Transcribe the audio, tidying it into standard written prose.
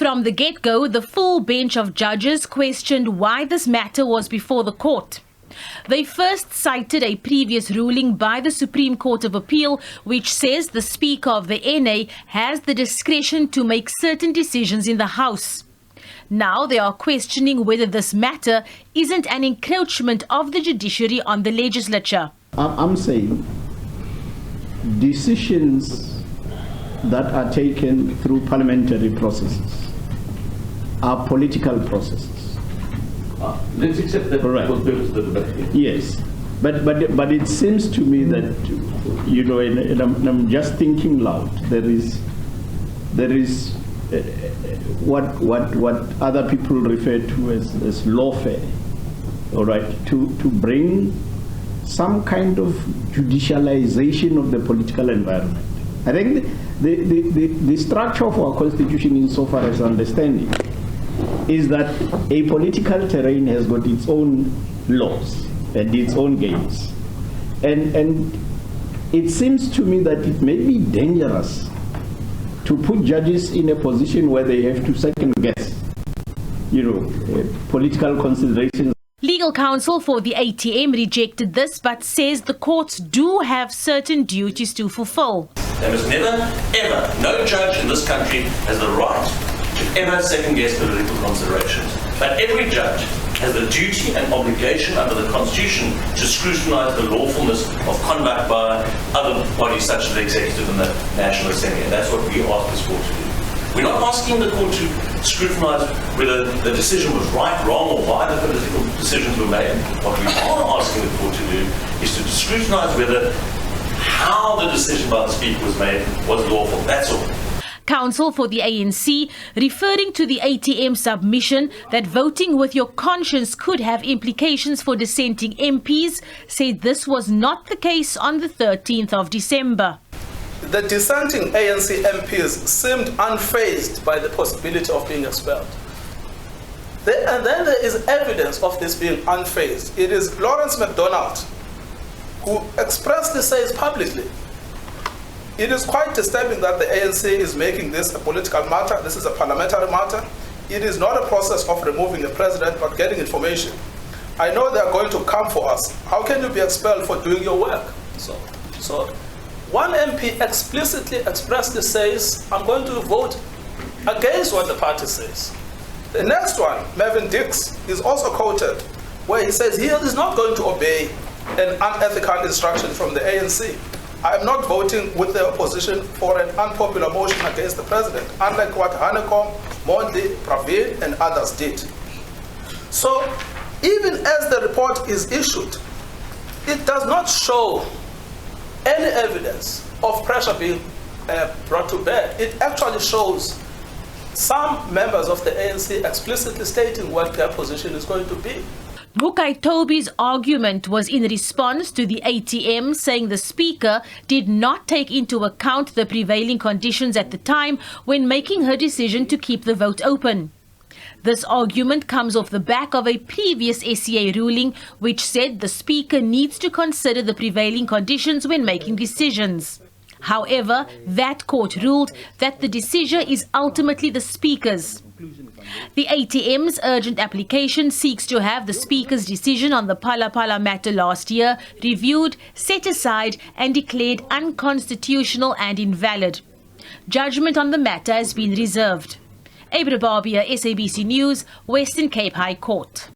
From the get-go, the full bench of judges questioned why this matter was before the court. They first cited a previous ruling by the Supreme Court of Appeal, which says the Speaker of the NA has the discretion to make certain decisions in the House. Now they are questioning whether this matter isn't an encroachment of the judiciary on the legislature. I'm saying decisions that are taken through parliamentary processes are political processes. Let's accept that. Right. For purpose of the debate. Yes, but it seems to me that, you know, and I'm just thinking loud. There is what other people refer to as lawfare. All right, to bring some kind of judicialization of the political environment. I think the structure of our constitution, insofar as understanding, is that a political terrain has got its own laws and its own games. And it seems to me that it may be dangerous to put judges in a position where they have to second guess, you know, political considerations. Legal counsel for the ATM rejected this but says the courts do have certain duties to fulfill. There is never, ever, no judge in this country has the right to ever second-guess political considerations. But every judge has the duty and obligation under the Constitution to scrutinise the lawfulness of conduct by other bodies such as the Executive and the National Assembly. And that's what we ask this court to do. We're not asking the court to scrutinise whether the decision was right, wrong, or why the political decisions were made. What we are asking the court to do is to scrutinise whether how the decision by the Speaker was made was lawful. That's all. Counsel for the ANC, referring to the ATM submission that voting with your conscience could have implications for dissenting MPs, said this was not the case on the 13th of December. The dissenting ANC MPs seemed unfazed by the possibility of being expelled. And then there is evidence of this being unfazed. It is Lawrence MacDonald who expressly says publicly, it is quite disturbing that the ANC is making this a political matter. This is a parliamentary matter. It is not a process of removing the president, but getting information. I know they are going to come for us. How can you be expelled for doing your work? So one MP explicitly expressly says, I'm going to vote against what the party says. The next one, Mervyn Dix, is also quoted where he says he is not going to obey an unethical instruction from the ANC. I am not voting with the opposition for an unpopular motion against the president, unlike what Hanekom, Mondi, Praveen, and others did. So, even as the report is issued, it does not show any evidence of pressure being brought to bear. It actually shows some members of the ANC explicitly stating what their position is going to be. Bukai Toby's argument was in response to the ATM saying the Speaker did not take into account the prevailing conditions at the time when making her decision to keep the vote open. This argument comes off the back of a previous SCA ruling which said the Speaker needs to consider the prevailing conditions when making decisions. However, that court ruled that the decision is ultimately the Speaker's. The ATM's urgent application seeks to have the Speaker's decision on the Phala Phala matter last year reviewed, set aside and declared unconstitutional and invalid. Judgment on the matter has been reserved. Abra Barbia, SABC News, Western Cape High Court.